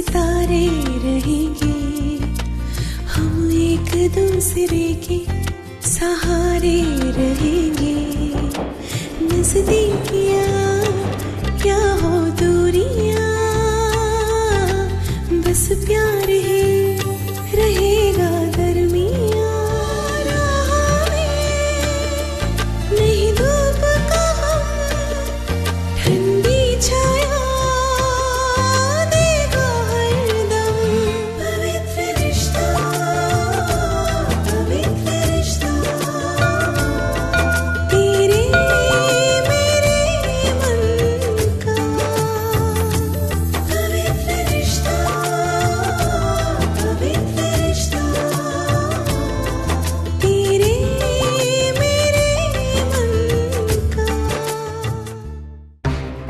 सितारे रहेंगे, हम एक दूसरे के सहारे रहेंगे। नजदीकियां क्या हो दूरियां, बस प्यार ही रहेगा दरमियां। राह में नहीं धूप का ठंडी छाया देगा हरदम। पवित्र रिश्ता, पवित्र रिश्ता, तेरे मेरे मन का। पवित्र रिश्ता, पवित्र रिश्ता, तेरे मेरे मन का।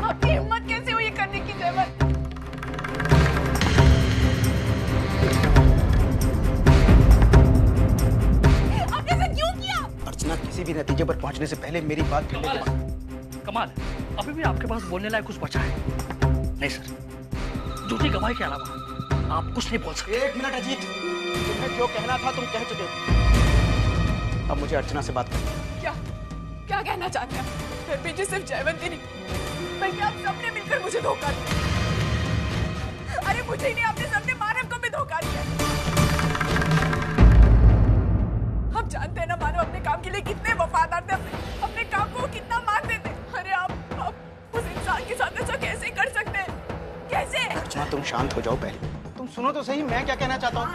आपकी हिम्मत कैसे हुई ये करने की जहमत? आपने ऐसा क्यों किया? अर्चना, किसी भी नतीजे पर पहुंचने से पहले मेरी बात करने के बाद। कमाल, अभी भी आपके पास बोलने लायक कुछ बचा है? नहीं सर, झूठी गवाही के अलावा आप कुछ नहीं बोल सकते। एक मिनट अजीत, तुम्हें जो कहना था तुम कह चुके हो। अब मुझे अर्चना से बात करनी। क्या क्या कहना चाहते हैं? फिर पीछे सिर्फ जयवंती नहीं बल्कि आप सबने मिलकर मुझे धोखा दिया। अरे मुझे ही नहीं, आपने सबने मानव को भी धोखा दिया। हम जानते हैं ना मानव अपने काम के लिए कितने वफादार थे, अपने काम को कितना मानते थे। अरे आप उस इंसान के साथ ऐसा कैसे कर सकते हैं? कैसे? अर्चना, तुम शांत हो जाओ पहले। तुम सुनो तो सही, मैं क्या कहना चाहता हूँ।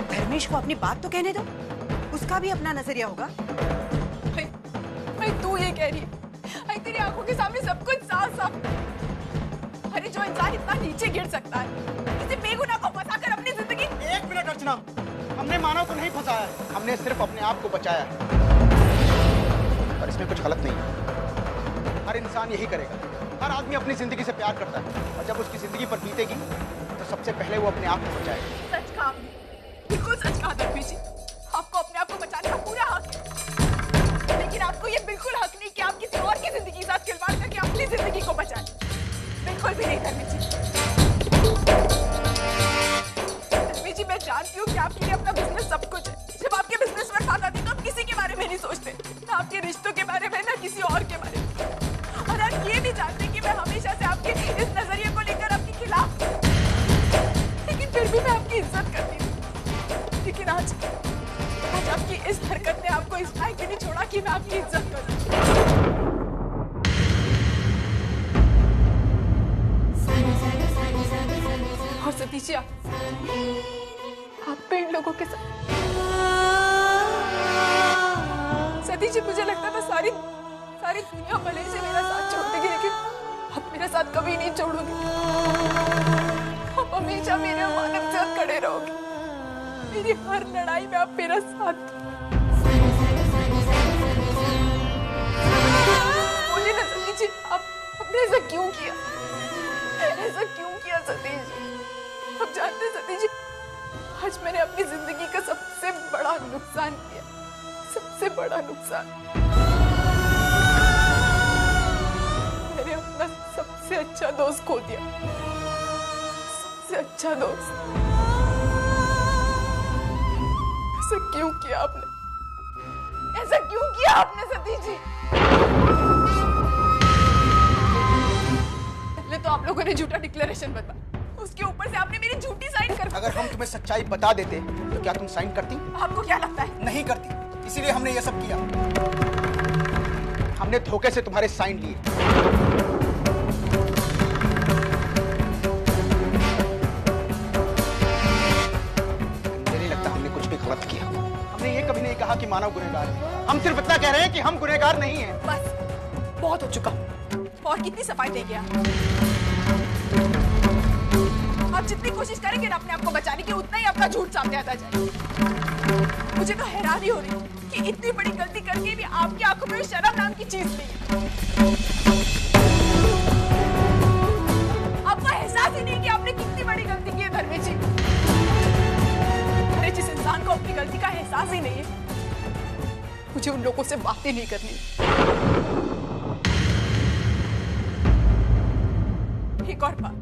धर्मेश को अपनी बात तो कहने दो, उसका भी अपना नजरिया होगा। भाई तू ये कह रही है? अरे तेरी आंखों के सामने सब कुछ साफ साफ। अरे जो इंसान इतना नीचे गिर सकता है, किसी बेगुनाह को फंसाकर अपनी जिंदगी। एक मिनट अर्चना, हमने मानव को नहीं फंसाया, हमने सिर्फ अपने आप को बचाया है। पर इसमें कुछ गलत नहीं है। हर इंसान यही करेगा। हर आदमी अपनी जिंदगी से प्यार करता है, और जब उसकी जिंदगी पर बीतेगी तो सबसे पहले वो अपने आप को बचाएगा। सच कहा, बिल्कुल सच कहा धर्मेश जी। आपको अपने आप को बचाने का पूरा हक है, लेकिन आपको ये बिल्कुल हक नहीं कि आप किसी और की जिंदगी के साथ खिलवाड़ करके अपनी जिंदगी को बचाएं। बिल्कुल भी नहीं धर्मेश जी। धर्मेश जी, मैं जानती हूँ कि आपके लिए अपना बिजनेस सब कुछ है। जब आपके बिजनेस में बात आती है तो आप किसी के बारे में नहीं सोचते, ना आपके रिश्तों के बारे में, ना किसी और के बारे में। और आप ये भी जानते हैं कि मैं हमेशा से आपके इस नजरिए को लेकर आपके खिलाफ, लेकिन फिर भी मैं आपकी इज्जत करती थी। लेकिन आज आपकी इस हरकत ने आपको इस लायक भी नहीं छोड़ा कि मैं आपकी इज्जत करूं। और सतीश जी, आप पे इन लोगों के साथ। सतीश जी, मुझे लगता था सारी दुनिया भले से मेरा साथ छोड़ देगी, लेकिन आप मेरा साथ कभी नहीं छोड़ोगे। आप हमेशा मेरे मानव के साथ खड़े रहोगे। मेरी हर लड़ाई में आप मेरा साथ दो। बोलिए ना सतीश जी, आपने ऐसा क्यों किया? ऐसा क्यों किया सतीश जी? आप जानते हैं सतीश जी, आज मैंने अपनी जिंदगी का सबसे बड़ा नुकसान किया, सबसे बड़ा नुकसान। मैंने अपना सबसे अच्छा दोस्त खो दिया, सबसे अच्छा दोस्त। ऐसा क्यों किया आपने? ऐसा क्यों किया आपने सतीश जी? पहले तो आप लोगों ने झूठा डिक्लेरेशन बताया, उसके ऊपर से आपने मेरी झूठी साइन कर। अगर हम तुम्हें सच्चाई बता देते तो क्या तुम साइन करती? आपको क्या लगता है? नहीं करती, इसीलिए हमने ये सब किया। हमने धोखे से तुम्हारे साइन लिए। मुझे नहीं लगता हमने कुछ भी गलत किया। हमने ये कभी नहीं कहा कि मानव गुनहगार है। हम सिर्फ इतना कह रहे हैं कि हम गुनहगार नहीं हैं। बस, बहुत हो चुका। और कितनी सफाई देंगे आप जितनी कोशिश करेंगे ना अपने आप को बचाने की, उतना ही आपका झूठ सामने आता जाएगा। मुझे तो हैरानी हो रही कि इतनी बड़ी गलती करके भी आपकी आंखों में शर्म नाम की चीज नहीं है। आपको एहसास ही नहीं कि आपने कितनी बड़ी गलती की है धर्मेश जी। अरे जिस इंसान को अपनी गलती का एहसास ही नहीं है, मुझे उन लोगों से बातें नहीं करनी। एक और बात,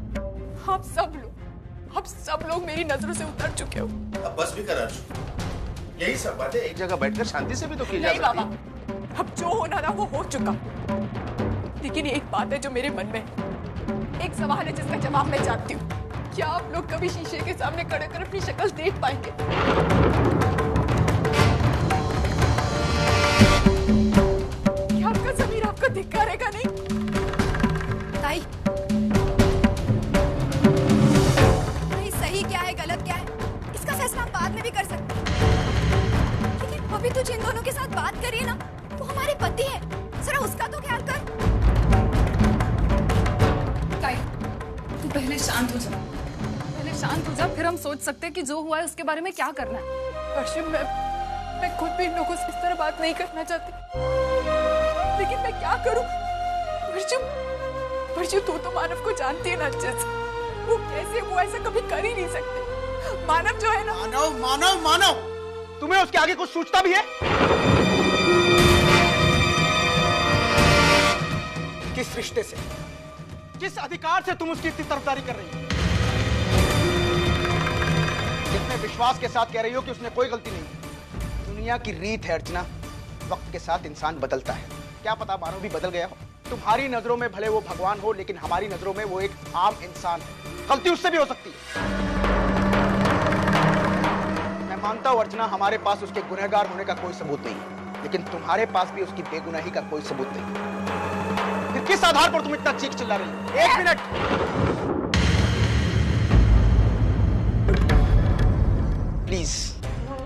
आप सब लोग मेरी नजरों से उतर चुके हो। अब बस भी कर अर्जुन, यही सब बातें एक जगह बैठकर शांति से भी तो की जा नहीं बाबा, सकती। अब जो होना था वो हो चुका। लेकिन एक बात है जो मेरे मन में, एक सवाल है जिसका जवाब मैं चाहती हूँ। क्या आप लोग कभी शीशे के सामने खड़े कर अपनी शक्ल देख पाएंगे? क्या आपका समीर आपको धिक्कारेगा नहीं? ताई, सही क्या है गलत क्या है इसका फैसला हम बाद में भी कर सकते हैं, लेकिन अभी तो जिन दोनों के साथ बात करिए ना, वो हमारे पति है, जरा उसका तो ख्याल कर। ताई, तू पहले शांत हो जा, फिर हम सोच सकते हैं कि जो हुआ है उसके बारे में क्या करना है। वर्षा, मैं खुद भी इन लोगों से इस तरह बात नहीं करना चाहती, लेकिन मैं क्या करूं? वर्षा, तू तो मानव को जानती है ना अच्छे से। वो कैसे, वो ऐसा कभी कर ही नहीं सकते। मानव जो है ना, मानव तुम्हें उसके आगे कुछ सोचता भी है? किस रिश्ते से, किस अधिकार से तुम उसकी इतनी तरफदारी कर रही हो? जितने विश्वास के साथ कह रही हो कि उसने कोई गलती नहीं। दुनिया की रीत है अर्चना, वक्त के साथ इंसान बदलता है। क्या पता मानव भी बदल गया हो। तुम्हारी नजरों में भले वो भगवान हो, लेकिन हमारी नजरों में वो एक आम इंसान है। गलती उससे भी हो सकती है। मैं मानता हूं अर्चना, हमारे पास उसके गुनहगार होने का कोई सबूत नहीं है, लेकिन तुम्हारे पास भी उसकी बेगुनाही का कोई सबूत नहीं। फिर किस आधार पर तुम इतना चीख चिल्ला रही हो? एक मिनट, प्लीज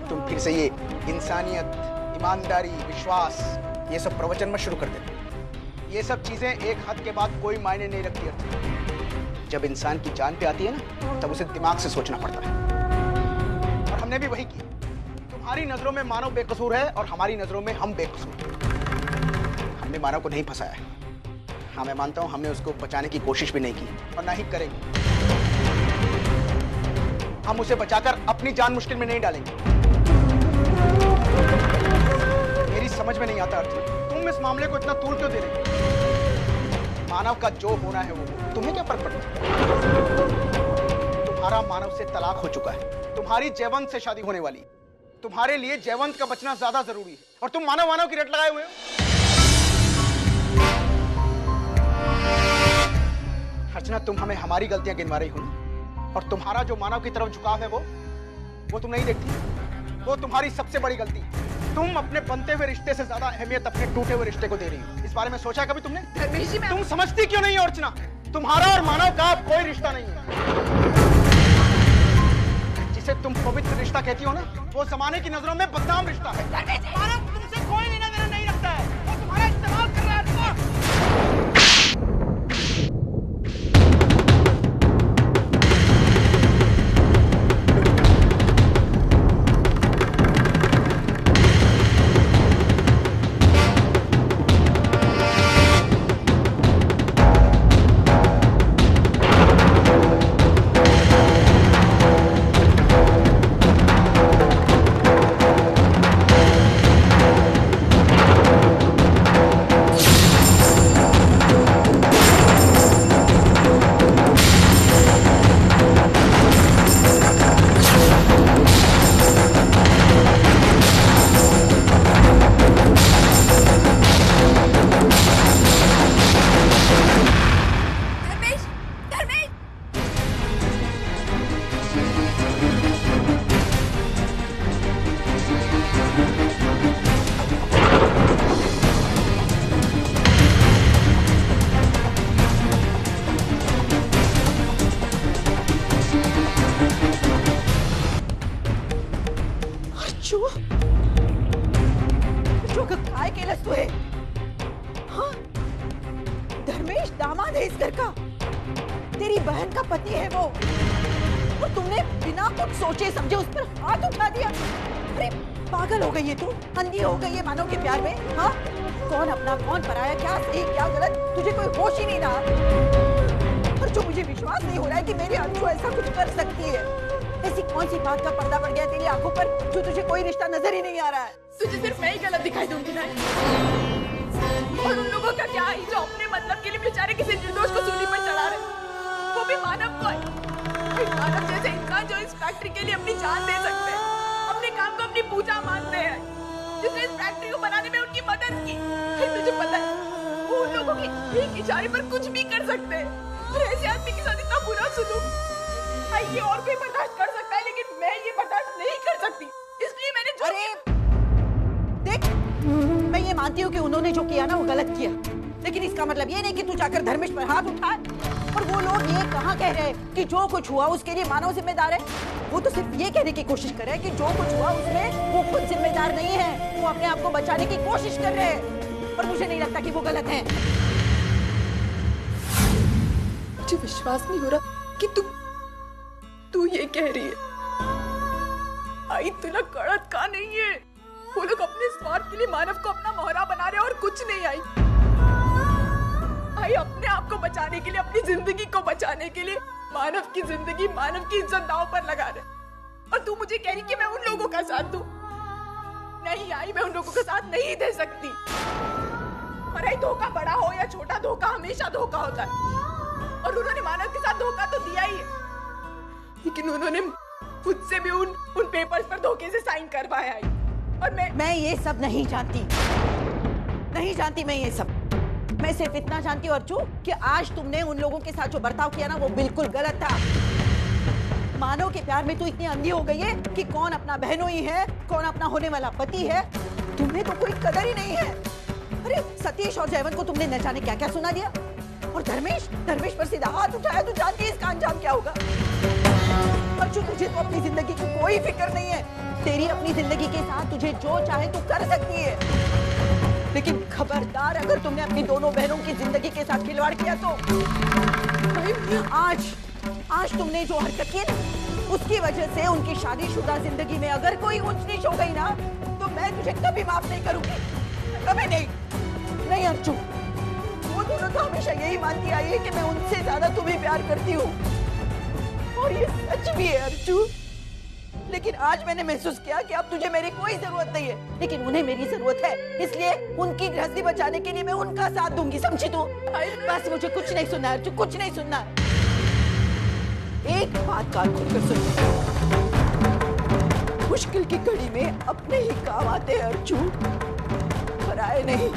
तुम फिर से ये इंसानियत, ईमानदारी, विश्वास, ये सब प्रवचन मत शुरू कर देना। ये सब चीजें एक हद के बाद कोई मायने नहीं रखती है। जब इंसान की जान पे आती है ना, तब उसे दिमाग से सोचना पड़ता है, और हमने भी वही किया। तुम्हारी नजरों में मानव बेकसूर है और हमारी नजरों में हम बेकसूर हैं। हमने मानव को नहीं फंसाया है। हाँ, मैं मानता हूं हमने उसको बचाने की कोशिश भी नहीं की और ना ही करेंगे। हम उसे बचाकर अपनी जान मुश्किल में नहीं डालेंगे। मेरी समझ में नहीं आता अर्जुन, तुम इस मामले को इतना तूल क्यों दे रहे हो? मानव का जो होना है वो, तुम्हें क्या फर्क पड़ता है? तुम्हारा मानव से तलाक हो चुका है, तुम्हारी जयवंत से शादी होने वाली। तुम्हारे लिए जयवंत का बचना ज्यादा जरूरी है, और तुम मानव की रट लगाए हुए हो। अर्चना, तुम हमें हमारी गलतियां गिनवा रही हो ना? और तुम्हारा जो मानव की तरफ झुकाव है वो तुम नहीं देखती। वो तुम्हारी सबसे बड़ी गलती है। तुम अपने बनते हुए रिश्ते से ज्यादा अहमियत अपने टूटे हुए रिश्ते को दे रही हो। इस बारे में सोचा कभी तुमने? तुम समझती क्यों नहीं हो अर्चना? तुम्हारा और मानव का अब कोई रिश्ता नहीं है। जिसे तुम पवित्र रिश्ता कहती हो ना, वो जमाने की नजरों में बदनाम रिश्ता है। मानव तुमसे कोई लेना देना नहीं रखता है, वो तुम्हारा इस्तेमाल कर रहा है। धर्मेश दामाद है इस घर का, तेरी बहन का पति है वो, और तुमने बिना कुछ सोचे समझे उस पर हाथ उठा दिया। अरे पागल हो गई है तू, अंधी हो गई है मानव के प्यार में। हाँ, कौन अपना कौन पराया, क्या सही क्या गलत, तुझे कोई होश ही नहीं रहा। और जो मुझे विश्वास नहीं हो रहा है कि मेरी अंशु ऐसा कुछ कर सकती है। ऐसी कौन सी बात का पर्दा पड़ गया तेरी आंखों पर जो तुझे कोई रिश्ता नजर ही नहीं आ रहा है? तुझे सिर्फ मैं ही गलत दिखाई दूंगी ना, और उन लोगों का क्या है जो अपने मतलब के लिए बेचारे किसी निर्दोष को सूली पर चढ़ा रहे, वो भी मानव को है। एक मानव जैसे इंसान जो इस फैक्ट्री के लिए अपनी जान दे सकते हैं, अपने काम को अपनी पूजा मानते हैं, जिसने इस फैक्ट्री को बनाने में उनकी मदद की। मुझे पता है वो उन लोगों के एक इशारे पर कुछ भी कर सकते हैं, और ऐसे आदमी के साथ इतना बुरा सुलूक ये और कोई बर्दाश्त कर सकता है, लेकिन मैं ये बर्दाश्त नहीं कर सकती। इसलिए मैंने जो देख, मैं ये मानती हूँ कि उन्होंने जो किया ना वो गलत किया, लेकिन इसका मतलब ये नहीं कि तू जाकर धर्मेश पर हाथ उठाए। और वो लोग ये कहाँ कह रहे हैं कि जो कुछ हुआ उसके लिए मानव जिम्मेदार है। वो तो सिर्फ ये कहने की कोशिश कर रहे हैं कि जो कुछ हुआ उसमें वो खुद जिम्मेदार नहीं है, वो अपने आप को बचाने की कोशिश कर रहे हैं, और मुझे नहीं लगता कि वो गलत है। मुझे विश्वास नहीं हो रहा कि तू ये कह रही है। आई इतना कड़क का नहीं है। वो लोग अपने स्वार्थ के लिए मानव को अपना मोहरा बना रहे हैं और कुछ नहीं। आई अपने आप को बचाने के लिए, अपनी जिंदगी को बचाने के लिए मानव की जिंदगी, मानव की इज्जत दांव पर लगा रहे। और तू मुझे कह रही कि मैं उन लोगों का साथ दूं? नहीं आई, मैं उन लोगों का साथ नहीं दे सकती। और आई धोखा बड़ा हो या छोटा, धोखा हमेशा धोखा होता है, और उन्होंने मानव के साथ धोखा तो दिया ही है, लेकिन उन्होंने मुझसे भी उन पेपर्स पर धोखे से साइन करवाया है। और मैं ये सब नहीं जानती मैं ये सब। मैं सिर्फ इतना जानती हूँ अर्जू कि आज तुमने उन लोगों के साथ जो बर्ताव किया ना वो बिल्कुल गलत था। मानव के प्यार में तू इतनी अंधी हो गई है कि कौन अपना बहनोई है, कौन अपना होने वाला पति है, तुम्हें तो कोई कदर ही नहीं है। अरे सतीश और जयवंत को तुमने न जाने क्या क्या सुना दिया, और धर्मेश पर सीधा हाथ उठाया। तू जानती है इसका अंजाम क्या होगा। अर्जू तुझे तो अपनी जिंदगी की कोई फिक्र नहीं है। तेरी अपनी जिंदगी के साथ तुझे जो चाहे तू कर सकती है, लेकिन खबरदार अगर तुमने अपनी दोनों बहनों की जिंदगी के साथ खिलवाड़ किया तो आज तुमने जो हरकत की ना उसकी वजह से उनकी शादीशुदा जिंदगी में अगर कोई ऊंच नीच हो गई ना तो मैं तुझे कभी माफ नहीं करूंगी, कभी नहीं अर्जू। वो दोनों तो हमेशा यही मानती आई है कि मैं उनसे ज्यादा तुम्हें प्यार करती हूँ, और ये सच भी है अर्जू। लेकिन आज मैंने महसूस किया कि अब तुझे मेरी कोई जरूरत नहीं है, लेकिन उन्हें मेरी जरूरत है, इसलिए उनकी गृहस्थी बचाने के लिए मैं उनका साथ दूंगी, समझी तू? बस मुझे कुछ नहीं सुनना अर्जू, कुछ नहीं सुनना। एक बात कान खोलकर सुन, मुश्किल की घड़ी में अपने ही काम आते हैं अर्जू, पराए नहीं।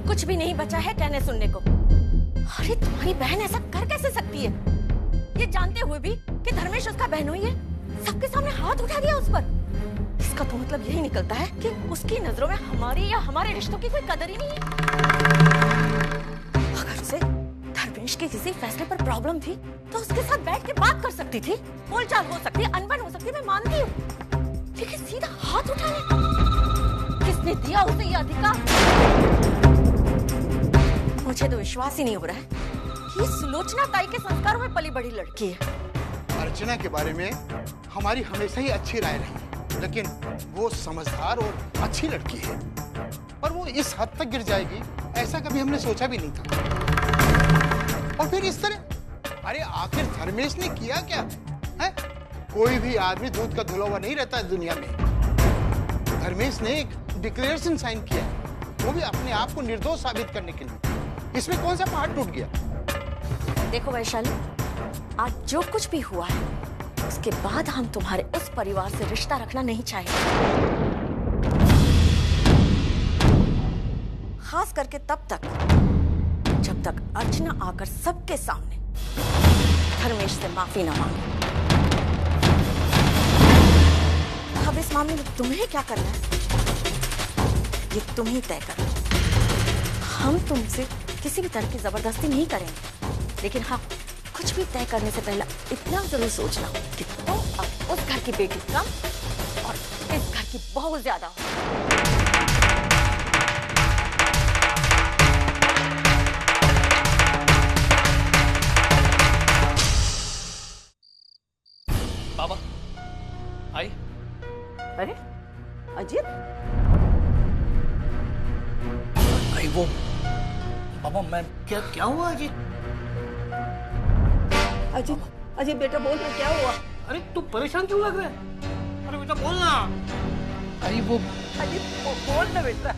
कुछ भी नहीं बचा है कहने सुनने को। अरे तुम्हारी बहन ऐसा कर कैसे सकती है, ये जानते हुए भी कि धर्मेश उसका बहनोई है, सबके सामने हाथ उठा दिया उस पर। इसका तो मतलब यही निकलता है कि उसकी नजरों में हमारी या हमारे रिश्तों की कोई कदर ही नहीं है। अगर उसे धर्मेश के किसी फैसले पर प्रॉब्लम थी तो उसके साथ बैठ के बात कर सकती थी, बोलचाल हो सकती, अनबन हो सकती, मैं मानती हूँ, लेकिन सीधा हाथ उठाने किसने दिया उसे ये अधिकार? मुझे तो विश्वास ही नहीं हो रहा है कि ये सुलोचना ताई के संस्कारों में पली बड़ी लड़की है। अर्चना के बारे में हमारी हमेशा ही अच्छी राय रही, लेकिन वो समझदार और अच्छी लड़की है, पर वो इस हद तक गिर जाएगी ऐसा कभी हमने सोचा भी नहीं था। और फिर इस तरह, अरे आखिर धर्मेश ने किया क्या है? कोई भी आदमी दूध का धुला हुआ नहीं रहता है दुनिया में। धर्मेश ने एक डिक्लेरेशन साइन किया, वो भी अपने आप को निर्दोष साबित करने के लिए। इसमें कौन सा पहाड़ टूट गया? देखो वैशाली, आज जो कुछ भी हुआ है उसके बाद हम तुम्हारे उस परिवार से रिश्ता रखना नहीं चाहेंगे, खास करके तब तक जब तक अर्चना आकर सबके सामने धर्मेश से माफी न मांगे। अब इस मामले में तुम्हें क्या करना है ये तुम ही तय करो। हम तुमसे किसी भी तरह की जबरदस्ती नहीं करेंगे, लेकिन हाँ, कुछ भी तय करने से पहले इतना जरूर सोचना कि तुम अब उस घर की बेटी कम और इस घर की बहुत ज्यादा हो। आई अरे अजीत, आई वो पापा मैं क्या क्या हुआ अजीत? अजीत, अजीत बेटा बोल ना क्या हुआ? अरे तू परेशान क्यों लग रहा है? अरे बेटा बोल ना। अरे वो अजीत बोल ना बेटा।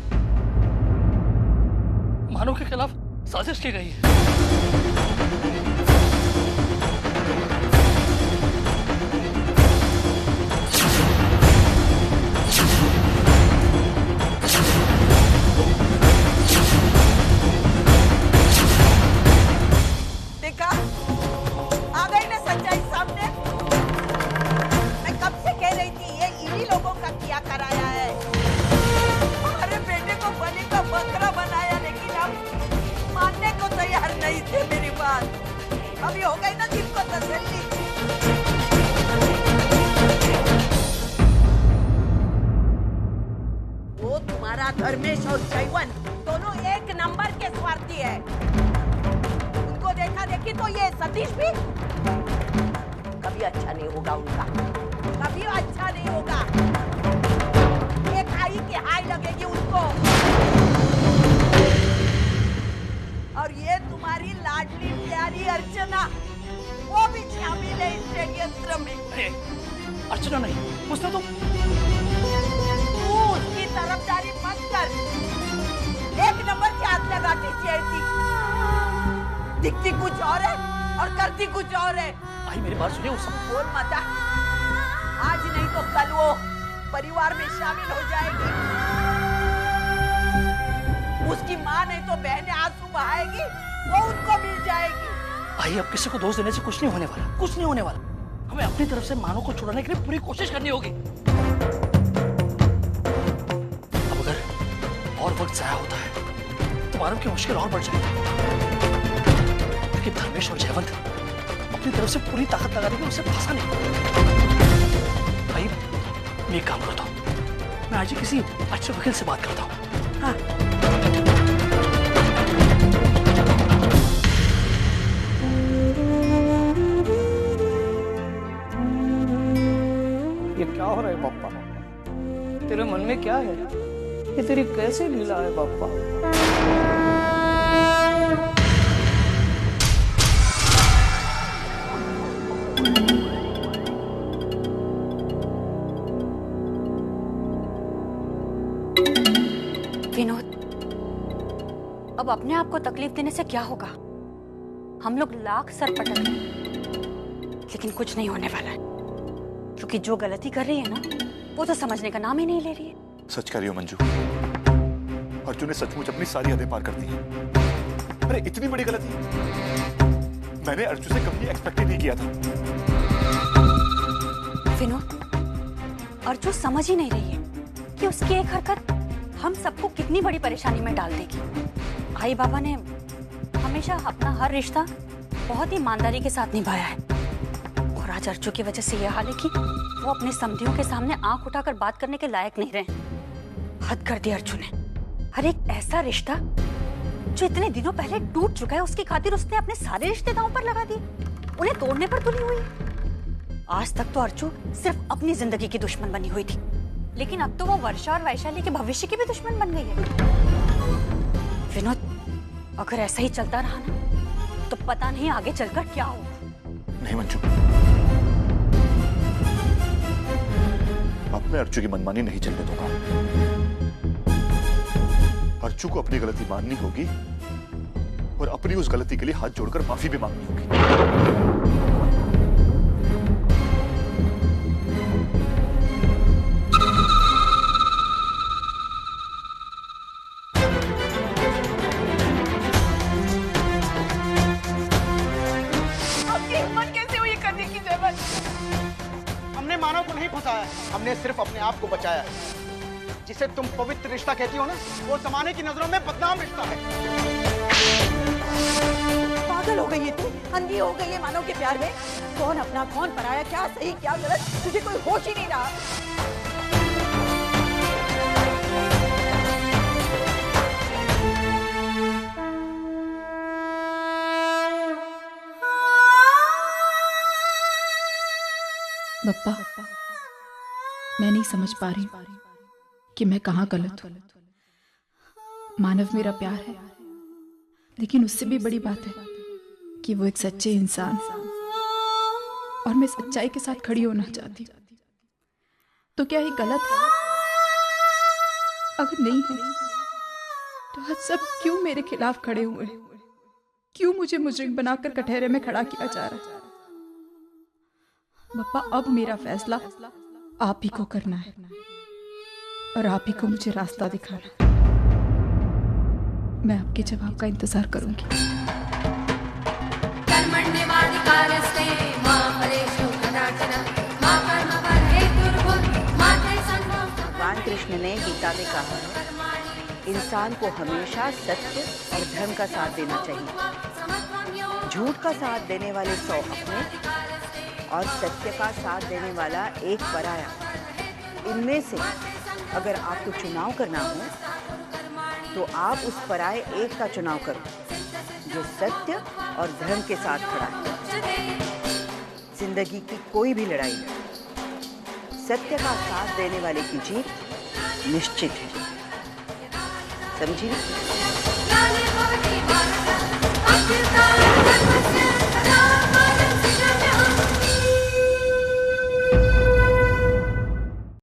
मानो के खिलाफ साजिश की गई है। देखा, आ गई ना सच्चाई सामने। मैं कब से कह रही थी ये इन्हीं लोगों का किया कराया है। हमारे बेटे को बलि का बकरा बनाया, लेकिन अब मानने को तैयार नहीं थे मेरी बात। अभी हो गई ना दिल को तसल्ली। वो तुम्हारा धर्मेश और जयवंत दोनों एक नंबर के स्वार्थी है। उनको देखा देखी तो ये सतीश भी कभी अच्छा नहीं होगा उनका, कभी अच्छा नहीं होगा। एक आई की हाई लगेगी उनको। और ये तुम्हारी लाडली प्यारी अर्चना, वो भी शामिल है इस षड्यंत्र में। अरे अर्चना नहीं, मुझसे तो तू उसकी तरफदारी मत कर। एक नंबर की आग लगाती थी, दिखती कुछ और है और करती कुछ और है। आई मेरी बात सुनिए। उस बोल माता, आज नहीं तो कल वो परिवार में शामिल हो जाएगी। उसकी माँ नहीं तो बहनें आंसू बहाएगी, वो उनको मिल जाएगी। आई अब किसी को दोष देने से कुछ नहीं होने वाला, कुछ नहीं होने वाला। हमें अपनी तरफ से मानो को छुड़ाने के लिए पूरी कोशिश करनी होगी। अब अगर और वक्त जाया होता है तो मानो की मुश्किल और बढ़ जाएगी। लेकिन धर्मेश और जयवंत अपनी तरफ से पूरी ताकत लगा देंगे उसे फंसा नहीं। भाई मैं एक काम करता हूँ, मैं आज ही किसी अच्छे वकील से बात करता हूँ। हाँ। ये क्या हो रहा है पापा? तेरे मन में क्या है? ये तेरी कैसे लीला है पापा? विनोद, अब अपने आप को तकलीफ देने से क्या होगा? हम लोग लाख सर पटक लें, लेकिन कुछ नहीं होने वाला है, क्योंकि जो गलती कर रही है ना, वो तो समझने का नाम ही नहीं ले रही है। सच कह रही हो मंजू, अर्जुन ने सचमुच अपनी सारी हदें पार कर दी हैं। अरे इतनी बड़ी गलती मैंने अर्जुन से कभी एक्सपेक्ट नहीं किया था। विनोद, अर्जुन समझ ही नहीं रही है कि उसकी एक हरकत हम सबको कितनी बड़ी परेशानी में डाल देगी। आई बाबा ने हमेशा अपना हर रिश्ता बहुत ही ईमानदारी के साथ निभाया है, और आज अर्जुन की वजह से यह हाल है कि वो अपने समधियों के सामने आंख उठाकर बात करने के लायक नहीं रहे। हद कर दी अर्जुन ने। हर एक ऐसा रिश्ता जो इतने दिनों पहले टूट चुका है, उसकी खातिर उसने अपने सारे रिश्ते दांव पर लगा दिए, उन्हें तोड़ने पर तुली हुई है। आज तक तो अर्जुन सिर्फ अपनी जिंदगी की दुश्मन बनी हुई थी, लेकिन अब तो वो वर्षा और वैशाली के भविष्य की भी दुश्मन बन गई है। विनोद, अगर ऐसा ही चलता रहा ना, तो पता नहीं आगे चलकर क्या होगा। नहीं मंजू, अब मैं अर्जुन की मनमानी नहीं चलने दूंगा। अर्जुन को अपनी गलती माननी होगी और अपनी उस गलती के लिए हाथ जोड़कर माफी भी मांगनी होगी। मानव को नहीं फंसाया, हमने सिर्फ अपने आप को बचाया है। जिसे तुम पवित्र रिश्ता कहती हो ना, वो जमाने की नजरों में बदनाम रिश्ता है। पागल हो गई है तू, अंधी हो गई है मानव के प्यार में। कौन अपना कौन पराया, क्या सही क्या गलत, तुझे कोई होश ही नहीं रहा। बप्पा, मैं नहीं समझ पा रही कि मैं कहाँ गलत हूँ। मानव मेरा प्यार है, लेकिन उससे भी बड़ी बात है कि वो एक सच्चे इंसान है और मैं सच्चाई के साथ खड़ी होना चाहती हूँ। तो क्या ये गलत है? अगर नहीं है तो आज सब क्यों मेरे खिलाफ खड़े हुए हैं? क्यों मुझे मुजरिम बनाकर कटहरे में खड़ा किया जा रहा है? पापा, अब मेरा फैसला आप ही को करना है और आप ही को मुझे रास्ता दिखाना है। मैं आपके जवाब का इंतजार करूंगी। भगवान कृष्ण ने गीता में कहा है, इंसान को हमेशा सत्य और धर्म का साथ देना चाहिए। झूठ का साथ देने वाले 100 अपने और सत्य का साथ देने वाला एक पराया। इनमें से अगर आपको चुनाव करना हो तो आप उस पराये एक का चुनाव करो जो सत्य और धर्म के साथ खड़ा है। जिंदगी की कोई भी लड़ाई में सत्य का साथ देने वाले की जीत निश्चित है। समझी?